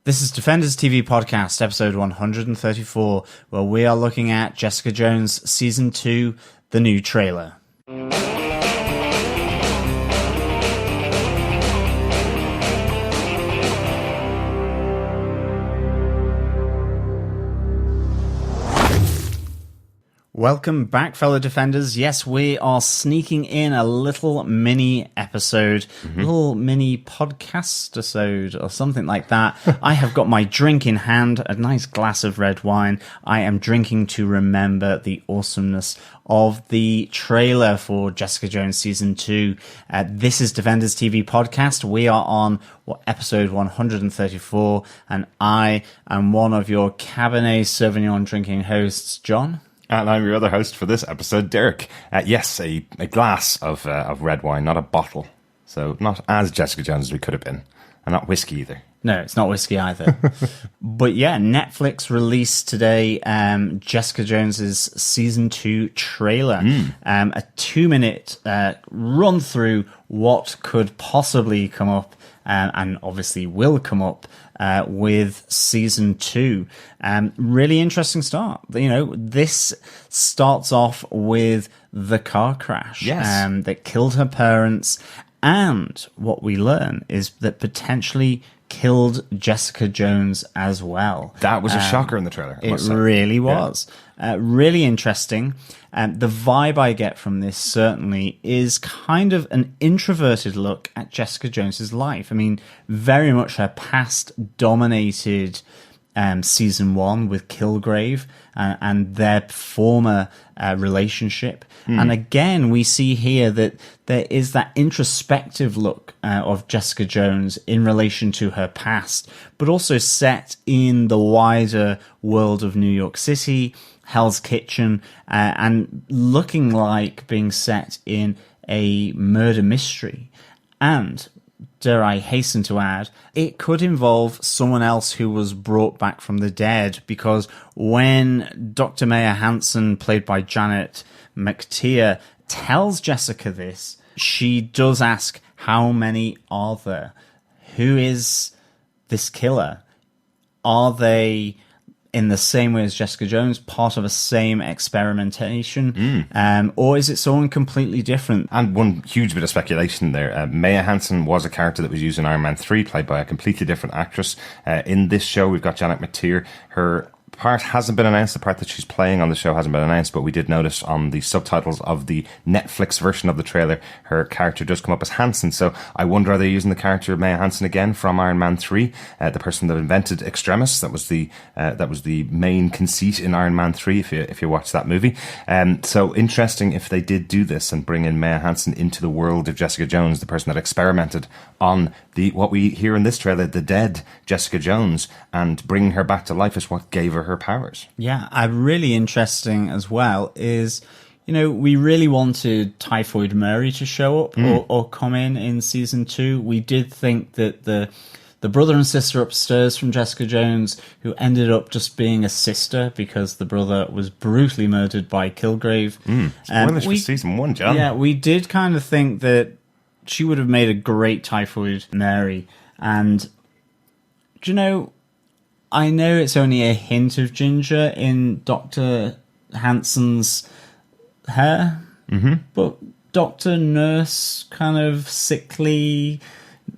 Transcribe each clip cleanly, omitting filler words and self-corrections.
This is Defenders TV Podcast, episode 134, where we are looking at Jessica Jones Season 2, the new trailer. Welcome back, fellow Defenders. Yes, we are sneaking in a little mini episode, little mini podcast-isode or something like that. I have got my drink in hand, a nice glass of red wine. I am drinking to remember the awesomeness of the trailer for Jessica Jones Season 2. This is Defenders TV Podcast. We are on episode 134, and I am one of your Cabernet Sauvignon drinking hosts, John. And I'm your other host for this episode, Derek. Yes, a glass of red wine, not a bottle. So not as Jessica Jones as we could have been. And not whiskey either. No, it's not whiskey either. But yeah, Netflix released today Jessica Jones's Season 2 trailer. A 2-minute run through what could possibly come up and obviously will come up with Season 2. Really interesting start. You know, this starts off with the car crash that killed her parents. And what we learn is that potentially killed Jessica Jones as well. That was a shocker in the trailer. It really was. Really interesting. The vibe I get from this certainly is kind of an introverted look at Jessica Jones's life. I mean, very much her past dominated Season 1 with Kilgrave and their former relationship. And again, we see here that there is that introspective look of Jessica Jones in relation to her past, but also set in the wider world of New York City, Hell's Kitchen, and looking like being set in a murder mystery. And dare I hasten to add, it could involve someone else who was brought back from the dead, because when Dr. Maya Hansen, played by Janet McTeer, tells Jessica this, she does ask, how many are there? Who is this killer? Are they, in the same way as Jessica Jones, part of a same experimentation? Or is it someone completely different? And one huge bit of speculation there. Maya Hansen was a character that was used in Iron Man 3, played by a completely different actress. In this show, we've got Janet McTeer. Her part hasn't been announced. The part that she's playing on the show hasn't been announced, but we did notice on the subtitles of the Netflix version of the trailer, her character does come up as Hansen. So I wonder, are they using the character of Maya Hansen again from Iron Man 3, the person that invented Extremis? That was the main conceit in Iron Man 3. If you watch that movie, so interesting if they did do this and bring in Maya Hansen into the world of Jessica Jones, the person that experimented on what we hear in this trailer, the dead Jessica Jones, and bringing her back to life is what gave her powers. Yeah, really interesting as well is, you know, we really wanted Typhoid Mary to show up or come in Season 2. We did think that the brother and sister upstairs from Jessica Jones, who ended up just being a sister because the brother was brutally murdered by Kilgrave. Spoilers for Season 1, John. Yeah, we did kind of think that she would have made a great Typhoid Mary. And, do you know, I know it's only a hint of ginger in Dr. Hansen's hair, but Dr. Nurse, kind of sickly,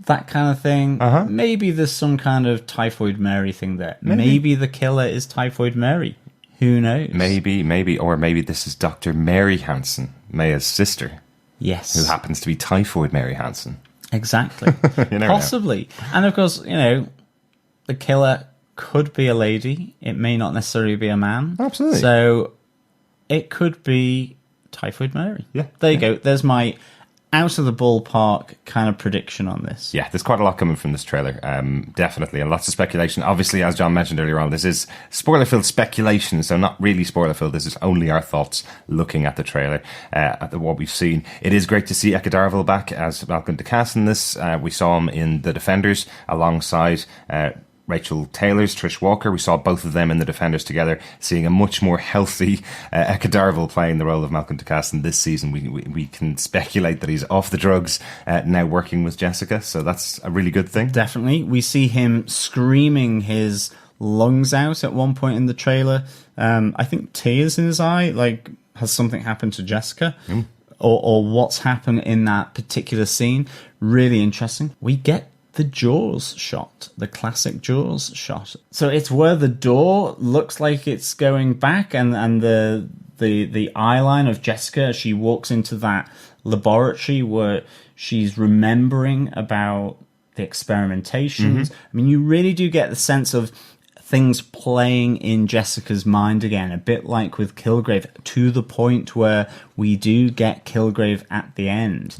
that kind of thing. Maybe there's some kind of Typhoid Mary thing there. Maybe the killer is Typhoid Mary. Who knows? Maybe, or maybe this is Dr. Mary Hansen, Maya's sister. Yes. Who happens to be Typhoid Mary Hansen. Exactly. Possibly. And of course, you know, the killer could be a lady. It may not necessarily be a man. Absolutely. So it could be Typhoid Mary. Yeah. There you go. There's my out of the ballpark kind of prediction on this. Yeah, there's quite a lot coming from this trailer, definitely, and lots of speculation. Obviously, as John mentioned earlier on, this is spoiler-filled speculation, so not really spoiler-filled. This is only our thoughts looking at the trailer, at what we've seen. It is great to see Eka Darville back as Malcolm DeCass in this. We saw him in The Defenders alongside Rachel Taylor's Trish Walker. We saw both of them in The Defenders together, seeing a much more healthy Eka Darville playing the role of Malcolm DeCastin this season. We can speculate that he's off the drugs, now working with Jessica, so that's a really good thing. Definitely. We see him screaming his lungs out at one point in the trailer. I think tears in his eye, like, has something happened to Jessica? Or what's happened in that particular scene? Really interesting. We get the Jaws shot, the classic Jaws shot. So it's where the door looks like it's going back, and the eye line of Jessica as she walks into that laboratory where she's remembering about the experimentations. I mean, you really do get the sense of things playing in Jessica's mind again, a bit like with Kilgrave, to the point where we do get Kilgrave at the end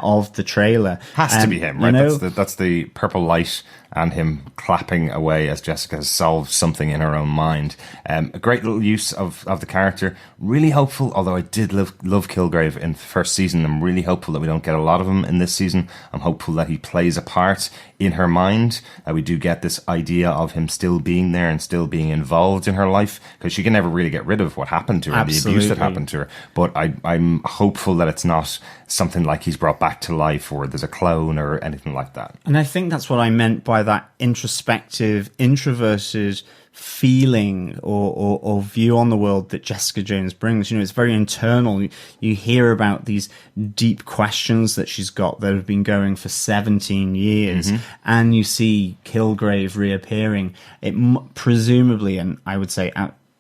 of the trailer. Has to be him, right? That's the purple light and him clapping away as Jessica has solved something in her own mind. A great little use of the character. Really hopeful, although I did love Kilgrave in the first season. I'm really hopeful that we don't get a lot of him in this season. I'm hopeful that he plays a part in her mind. We do get this idea of him still being there and still being involved in her life, because she can never really get rid of what happened to her, the abuse that happened to her. But I'm hopeful that it's not something like he's brought back to life or there's a clone or anything like that. And I think that's what I meant by that introspective, introverted feeling or view on the world that Jessica Jones brings. You know, it's very internal. You hear about these deep questions that she's got that have been going for 17 years, and you see Kilgrave reappearing. It presumably, and I would say,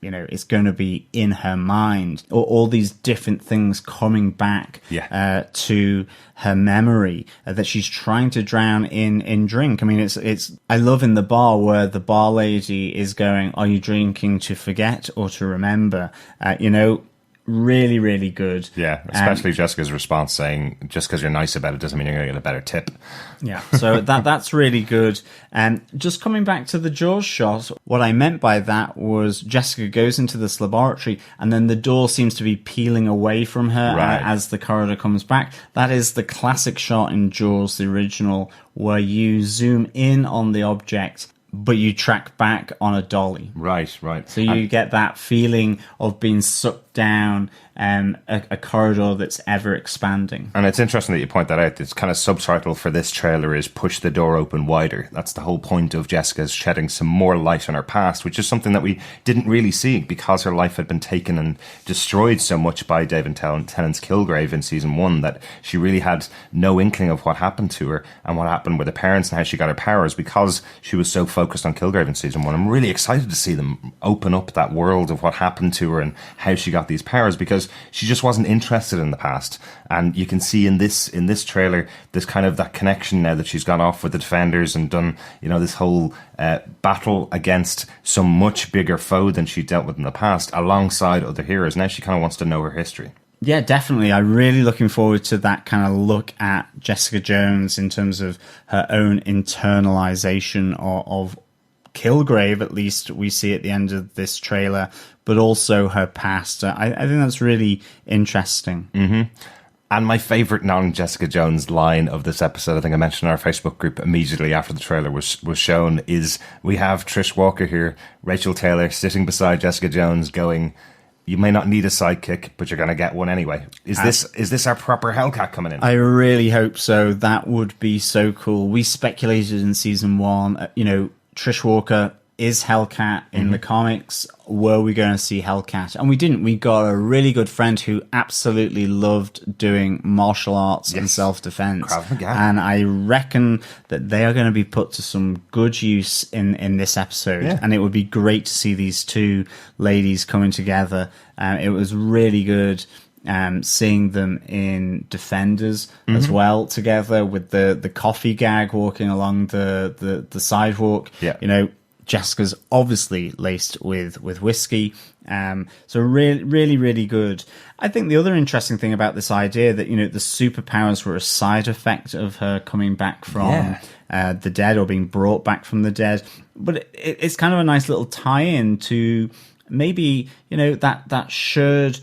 you know, it's going to be in her mind, or all these different things coming back to her memory that she's trying to drown in drink. I mean, it's. I love in the bar where the bar lady is going, "Are you drinking to forget or to remember?" You know. Really, really good. Yeah, especially Jessica's response saying, just because you're nice about it doesn't mean you're going to get a better tip. Yeah, so that's really good. And just coming back to the Jaws shot, what I meant by that was Jessica goes into this laboratory and then the door seems to be peeling away from her as the corridor comes back. That is the classic shot in Jaws, the original, where you zoom in on the object but you track back on a dolly. Right. So you get that feeling of being sucked down a corridor that's ever expanding. And it's interesting that you point that out. This kind of subtitle for this trailer is "Push the Door Open Wider." That's the whole point of Jessica's shedding some more light on her past, which is something that we didn't really see because her life had been taken and destroyed so much by David Tennant's Kilgrave in season 1 that she really had no inkling of what happened to her and what happened with her parents and how she got her powers because she was so focused on Kilgrave in season 1. I'm really excited to see them open up that world of what happened to her and how she got these powers, because she just wasn't interested in the past. And you can see in this trailer there's kind of that connection now that she's gone off with the Defenders and done, you know, this whole battle against some much bigger foe than she dealt with in the past alongside other heroes. Now she kind of wants to know her history. Yeah, definitely. I'm really looking forward to that kind of look at Jessica Jones in terms of her own internalization of Kilgrave, at least we see at the end of this trailer, but also her past. I think that's really interesting. Mm-hmm. And my favourite non-Jessica Jones line of this episode, I think I mentioned in our Facebook group immediately after the trailer was shown, is we have Trish Walker here, Rachel Taylor, sitting beside Jessica Jones going, "You may not need a sidekick, but you're going to get one anyway." Is this our proper Hellcat coming in? I really hope so. That would be so cool. We speculated in season 1, you know, Trish Walker is Hellcat in the comics. Were we going to see Hellcat? And we didn't. We got a really good friend who absolutely loved doing martial arts and self-defense. And I reckon that they are going to be put to some good use in this episode. Yeah. And it would be great to see these two ladies coming together. It was really good. Seeing them in Defenders as well together with the coffee gag walking along the sidewalk. Yeah. You know, Jessica's obviously laced with whiskey. So really, really good. I think the other interesting thing about this idea that, you know, the superpowers were a side effect of her coming back from the dead or being brought back from the dead. But it's kind of a nice little tie-in to maybe, you know, that shared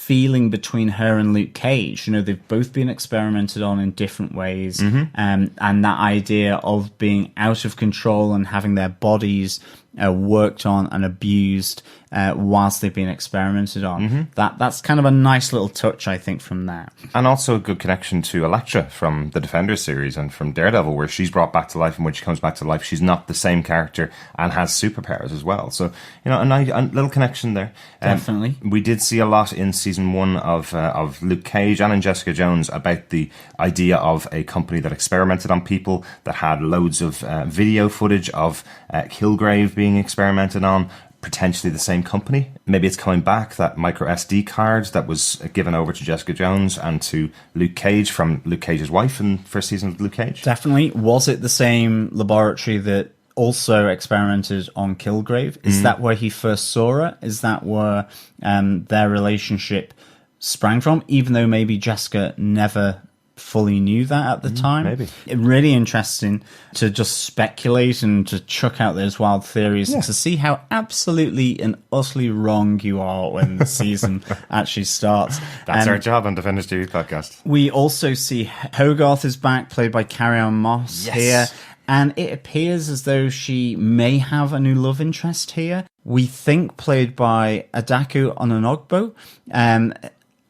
feeling between her and Luke Cage. You know, they've both been experimented on in different ways, and that idea of being out of control and having their bodies worked on and abused whilst they've been experimented on. That's kind of a nice little touch, I think, from that. And also a good connection to Elektra from the Defenders series and from Daredevil, where she's brought back to life, and when she comes back to life, she's not the same character and has superpowers as well. So, you know, a little connection there. Definitely. We did see a lot in season 1 of Luke Cage and in Jessica Jones about the idea of a company that experimented on people, that had loads of video footage of Kilgrave being experimented on, potentially the same company. Maybe it's coming back, that micro SD card that was given over to Jessica Jones and to Luke Cage from Luke Cage's wife in first season of Luke Cage. Definitely. Was it the same laboratory that also experimented on Kilgrave? Is that where he first saw her? Is that where their relationship sprang from? Even though maybe Jessica never fully knew that at the time. Maybe. Really interesting to just speculate and to chuck out those wild theories and to see how absolutely and utterly wrong you are when the season actually starts. That's our job on Defenders TV podcast. We also see Hogarth is back, played by Carrie-Anne Moss here. And it appears as though she may have a new love interest here. We think played by Adaku Ononogbo.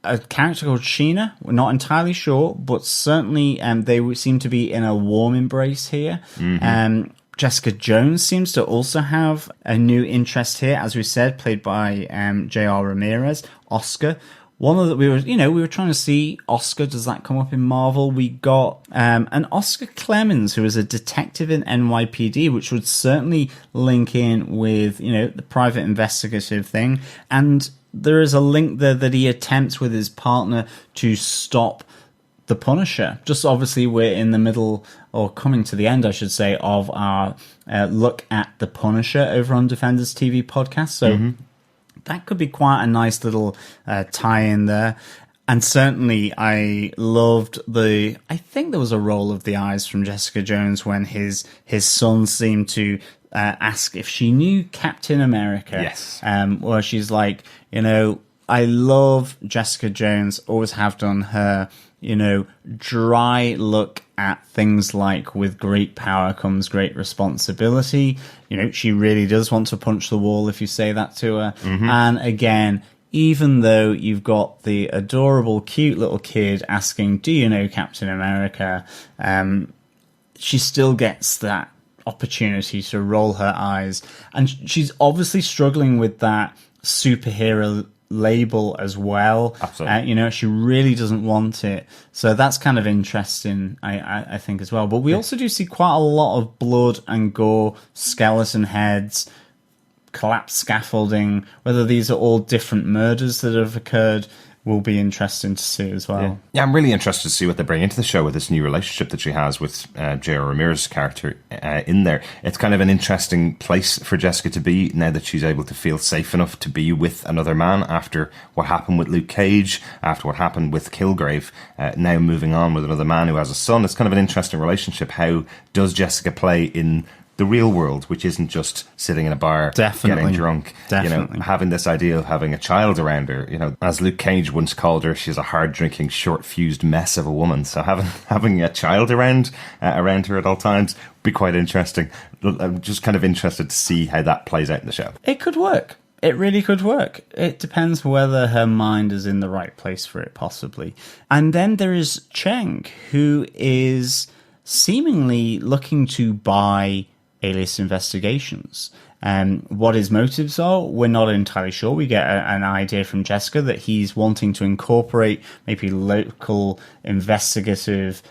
A character called Sheena. We're not entirely sure, but certainly they seem to be in a warm embrace here. Jessica Jones seems to also have a new interest here, as we said, played by J.R. Ramirez. Oscar. One of the, we were trying to see Oscar. Does that come up in Marvel? We got an Oscar Clemens, who is a detective in NYPD, which would certainly link in with, you know, the private investigative thing. And there is a link there that he attempts with his partner to stop the Punisher. Just obviously we're in the middle, or coming to the end, I should say, of our look at the Punisher over on Defenders TV podcast. So that could be quite a nice little tie-in there. And certainly I loved I think there was a roll of the eyes from Jessica Jones when his son seemed to ask if she knew Captain America. Yes. Where she's like, you know, I love Jessica Jones, always have done her, you know, dry look at things like with great power comes great responsibility. You know, she really does want to punch the wall if you say that to her. And again, even though you've got the adorable, cute little kid asking, do you know Captain America? She still gets that opportunity to roll her eyes. And she's obviously struggling with that superhero label as well. Absolutely. You know, she really doesn't want it. So that's kind of interesting, I think, as well. But we also do see quite a lot of blood and gore, skeleton heads, collapsed scaffolding. Whether these are all different murders that have occurred will be interesting to see as well. Yeah, I'm really interested to see what they bring into the show with this new relationship that she has with J.R. Ramirez's character in there. It's kind of an interesting place for Jessica to be now that she's able to feel safe enough to be with another man after what happened with Luke Cage, after what happened with Kilgrave, now moving on with another man who has a son. It's kind of an interesting relationship. How does Jessica play in the real world, which isn't just sitting in a bar getting drunk, you know, having this idea of having a child around her, you know, as Luke Cage once called her, she's a hard drinking, short fused mess of a woman. So having a child around her at all times would be quite interesting. I'm just kind of interested to see how that plays out in the show. It could work. It really could work. It depends whether her mind is in the right place for it, possibly. And then there is Cheng, who is seemingly looking to buy Alias Investigations. What his motives are, we're not entirely sure. We get an idea from Jessica that he's wanting to incorporate maybe local investigative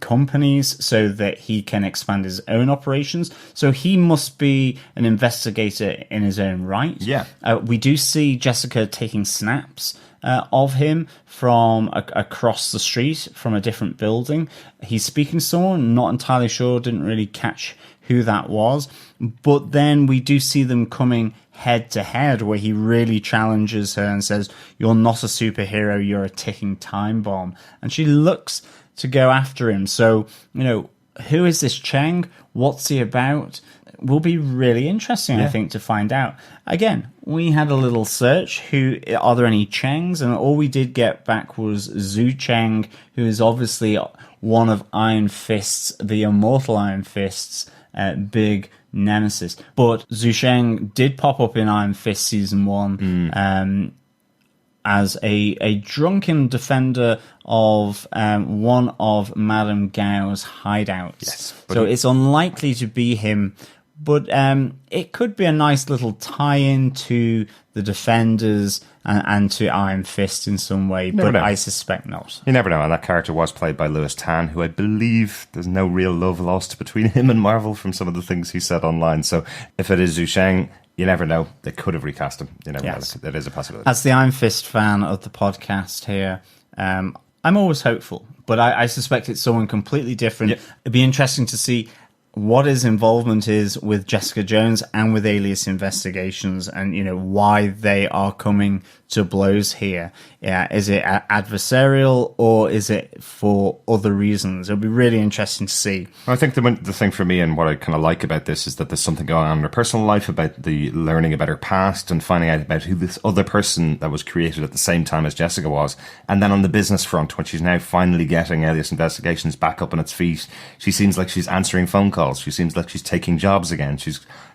companies so that he can expand his own operations. So he must be an investigator in his own right. Yeah. We do see Jessica taking snaps of him from across the street from a different building. He's speaking to someone, not entirely sure, didn't really catch who that was. But then we do see them coming head to head where he really challenges her and says, you're not a superhero, you're a ticking time bomb. And she looks to go after him. So, you know, who is this Cheng? What's he about? will be really interesting, I think, to find out. Again, we had a little search. Are there any Changs? And all we did get back was Zhu Cheng, who is obviously one of Iron Fist's, the immortal Iron Fist's big nemesis. But Zhu Cheng did pop up in Iron Fist Season 1 as a drunken defender of one of Madame Gao's hideouts. Yes, so it's unlikely to be him, but it could be a nice little tie-in to the Defenders and to Iron Fist in some way, but I suspect not. You never know, and that character was played by Louis Tan, who I believe there's no real love lost between him and Marvel from some of the things he said online. So if it is Zhu Cheng, you never know. They could have recast him. You never know. That is a possibility. As the Iron Fist fan of the podcast here, I'm always hopeful, but I suspect it's someone completely different. Yep. It'd be interesting to see what his involvement is with Jessica Jones and with Alias Investigations, and why they are coming to blows here. Is it adversarial, or is it for other reasons? It'll be really interesting to see. I think the thing for me, and what I kind of like about this, is that there's something going on in her personal life, about the learning about her past and finding out about who this other person that was created at the same time as Jessica was. And then on the business front, when she's now finally getting Alias Investigations back up on its feet, she seems like she's answering phone calls. She seems like she's taking jobs again.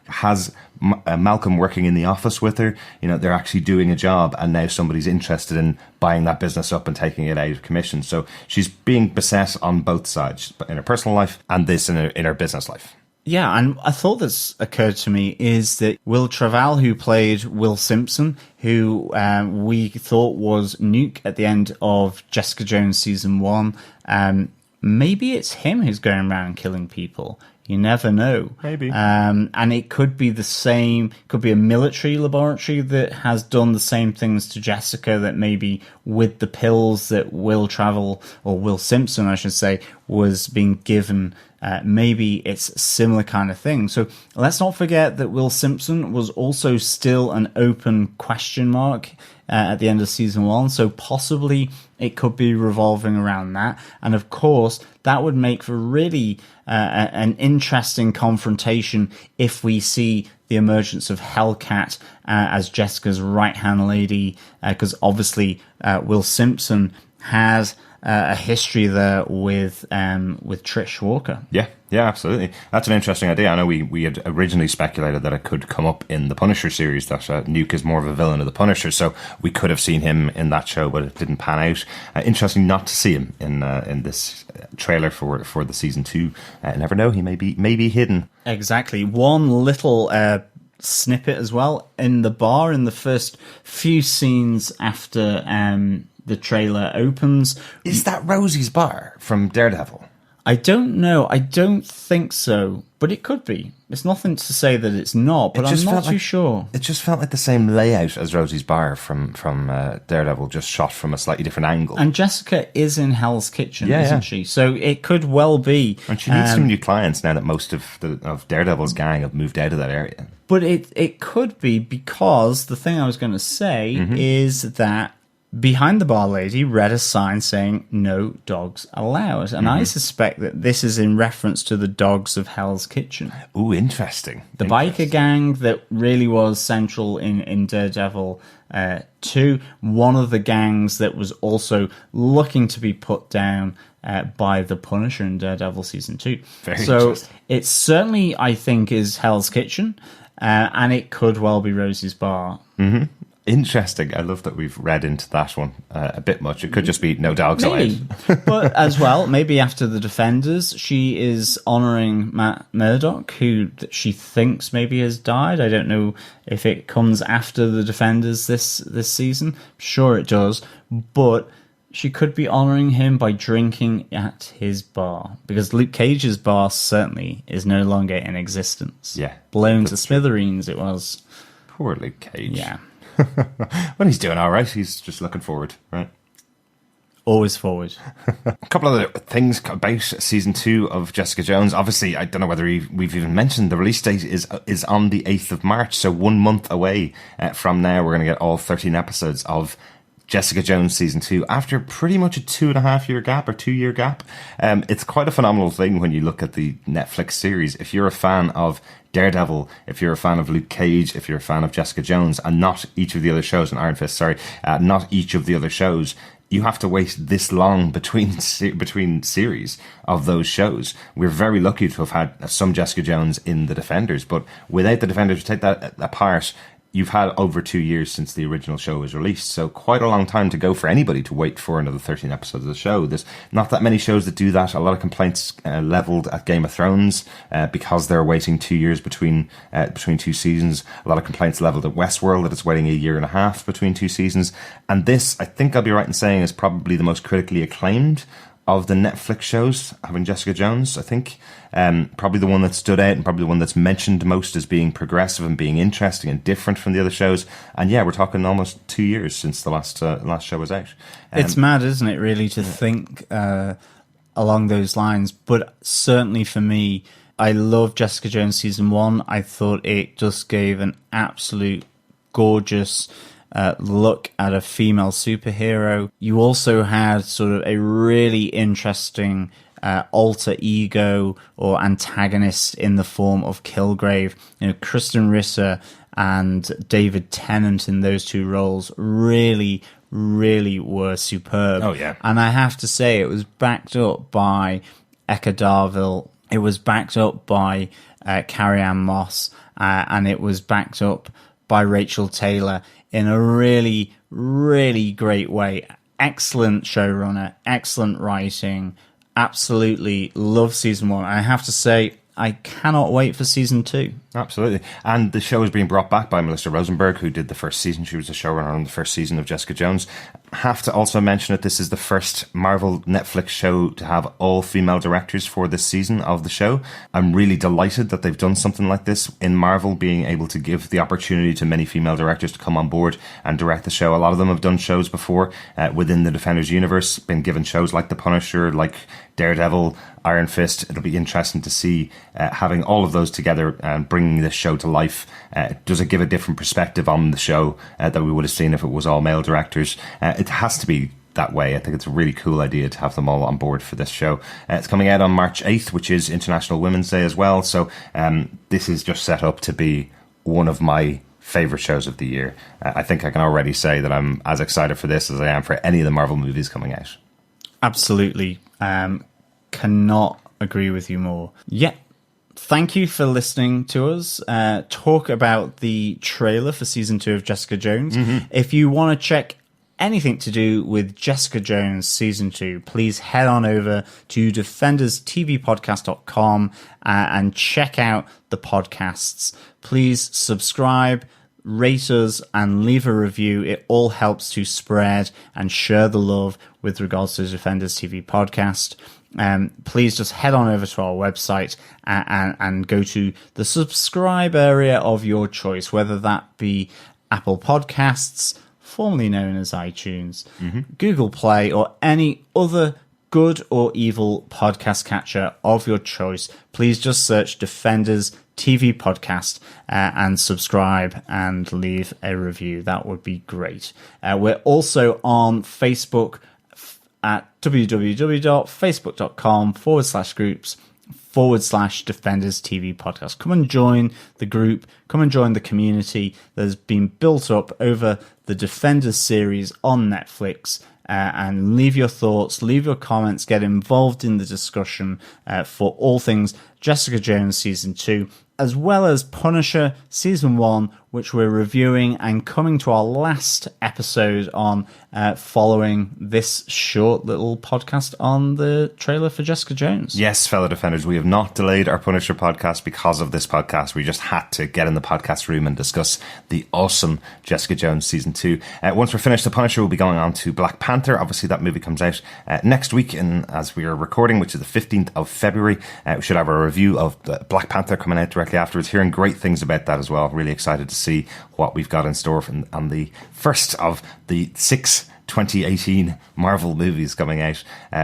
Has Malcolm working in the office with her. They're actually doing a job, and now somebody's interested in buying that business up and taking it out of commission. So she's being beset on both sides, in her personal life and this in her business life. Yeah, and a thought that's occurred to me is that Will Travel, who played Will Simpson, who we thought was Nuke at the end of Jessica Jones Season 1, maybe it's him who's going around killing people. You never know. Maybe. And it could be the same, could be a military laboratory that has done the same things to Jessica, that maybe with the pills that Will Simpson, I should say, was being given, maybe it's a similar kind of thing. So let's not forget that Will Simpson was also still an open question mark at the end of Season 1, so possibly it could be revolving around that. And of course, that would make for really an interesting confrontation if we see the emergence of Hellcat as Jessica's right-hand lady, because obviously Will Simpson has a history there with Trish Walker. Yeah, absolutely. That's an interesting idea. I know we had originally speculated that it could come up in the Punisher series, that Nuke is more of a villain of the Punisher, so we could have seen him in that show, but it didn't pan out. Interesting not to see him in this trailer for the Season 2. Never know, he may be hidden. Exactly. One little snippet as well, in the bar in the first few scenes after the trailer opens. Is that Rosie's bar from Daredevil? I don't know. I don't think so, but it could be. It's nothing to say that it's not, but I'm not too sure. It just felt like the same layout as Rosie's bar from Daredevil, just shot from a slightly different angle. And Jessica is in Hell's Kitchen, isn't she? So it could well be. And she needs some new clients now that most of Daredevil's gang have moved out of that area. But it could be, because the thing I was going to say is that behind the bar lady read a sign saying "No dogs allowed," and I suspect that this is in reference to the dogs of Hell's Kitchen. Ooh, interesting. The biker gang that really was central in Daredevil 2, one of the gangs that was also looking to be put down by the Punisher in Daredevil Season 2. So it certainly, I think, is Hell's Kitchen, and it could well be Rosie's bar. Mm-hmm. Interesting. I love that we've read into that one a bit much. It could just be no dogs allowed. But as well, maybe after the Defenders, she is honouring Matt Murdock, who she thinks maybe has died. I don't know if it comes after the Defenders this season. Sure it does. But she could be honouring him by drinking at his bar, because Luke Cage's bar certainly is no longer in existence. Yeah. Blown to smithereens it was. Poor Luke Cage. Yeah. Well, he's doing all right. He's just looking forward, right? Always forward. A couple of other things about Season 2 of Jessica Jones. Obviously, I don't know whether we've even mentioned the release date is on the 8th of March, so 1 month away from now. We're going to get all 13 episodes of Jessica Jones season 2 after pretty much a 2.5-year gap or 2-year gap. It's quite a phenomenal thing when you look at the Netflix series. If you're a fan of Daredevil, if you're a fan of Luke Cage, if you're a fan of Jessica Jones, and not each of the other shows, and Iron Fist, not each of the other shows, you have to wait this long between series of those shows. We're very lucky to have had some Jessica Jones in The Defenders, but without The Defenders, take that apart, you've had over 2 years since the original show was released. So quite a long time to go for anybody to wait for another 13 episodes of the show. There's not that many shows that do that. A lot of complaints leveled at Game of Thrones because they're waiting 2 years between 2 seasons. A lot of complaints leveled at Westworld that it's waiting 1.5 years between 2 seasons. And this, I think I'll be right in saying, is probably the most critically acclaimed of the Netflix shows, having Jessica Jones, I think. Probably the one that stood out and probably the one that's mentioned most as being progressive and being interesting and different from the other shows. And yeah, we're talking almost 2 years since the last show was out. It's mad, isn't it, really, to think along those lines. But certainly for me, I love Jessica Jones season 1. I thought it just gave an absolute gorgeous look at a female superhero. You also had sort of a really interesting alter ego or antagonist in the form of Kilgrave. You know, Kristen Risser and David Tennant in those 2 roles really were superb. Oh, yeah. And I have to say, it was backed up by Eka Darville. It was backed up by Carrie-Anne Moss, and it was backed up by Rachel Taylor in a really, really great way. Excellent showrunner, excellent writing. Absolutely love season 1. I have to say, I cannot wait for season 2. Absolutely. And the show is being brought back by Melissa Rosenberg, who did the first season. She was the showrunner on the first season of Jessica Jones. Have to also mention that this is the first Marvel Netflix show to have all female directors for this season of the show. I'm really delighted that they've done something like this in Marvel, being able to give the opportunity to many female directors to come on board and direct the show. A lot of them have done shows before within the Defenders universe, been given shows like The Punisher, like Daredevil, Iron Fist. It'll be interesting to see having all of those together and bringing this show to life. Does it give a different perspective on the show that we would have seen if it was all male directors? It has to be that way. I think it's a really cool idea to have them all on board for this show. It's coming out on March 8th, which is International Women's Day as well. So this is just set up to be one of my favourite shows of the year. I think I can already say that I'm as excited for this as I am for any of the Marvel movies coming out. Absolutely. Cannot agree with you more. Yeah. Thank you for listening to us talk about the trailer for season 2 of Jessica Jones. Mm-hmm. If you want to check anything to do with Jessica Jones season 2, please head on over to defenderstvpodcast.com and check out the podcasts. Please subscribe, rate us, and leave a review. It all helps to spread and share the love with regards to the Defenders TV podcast. Please just head on over to our website and go to the subscribe area of your choice, whether that be Apple Podcasts, formerly known as iTunes, Google Play, or any other good or evil podcast catcher of your choice. Please just search Defenders TV Podcast and subscribe and leave a review. That would be great. We're also on Facebook at www.facebook.com/groups/Defenders TV Podcast. Come and join the group. Come and join the community that has been built up over the Defenders series on Netflix. And leave your thoughts, leave your comments, get involved in the discussion for all things Jessica Jones Season 2, as well as Punisher Season 1, which we're reviewing and coming to our last episode on following this short little podcast on the trailer for Jessica Jones. Yes, fellow Defenders, we have not delayed our Punisher podcast because of this podcast. We just had to get in the podcast room and discuss the awesome Jessica Jones Season 2. Once we're finished the Punisher, we'll be going on to Black Panther. Obviously, that movie comes out next week, and as we are recording, which is the 15th of February, we should have a review of Black Panther coming out directly afterwards. Hearing great things about that as well. Really excited to see what we've got in store on the first of the 6 2018 Marvel movies coming out.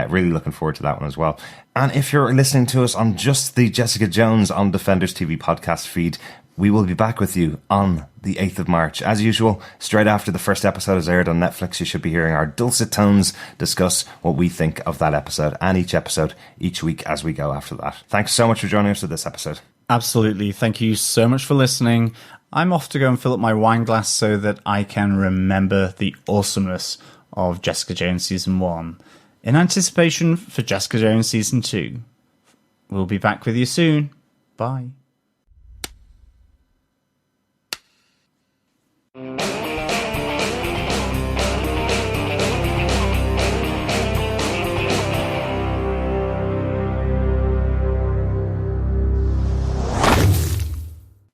Really looking forward to that one as well. And if you're listening to us on just the Jessica Jones on Defenders TV podcast feed, we will be back with you on the 8th of March. As usual, straight after the first episode is aired on Netflix, you should be hearing our dulcet tones discuss what we think of that episode and each episode each week as we go after that. Thanks so much for joining us for this episode. Absolutely. Thank you so much for listening. I'm off to go and fill up my wine glass so that I can remember the awesomeness of Jessica Jones Season 1 in anticipation for Jessica Jones Season 2. We'll be back with you soon. Bye.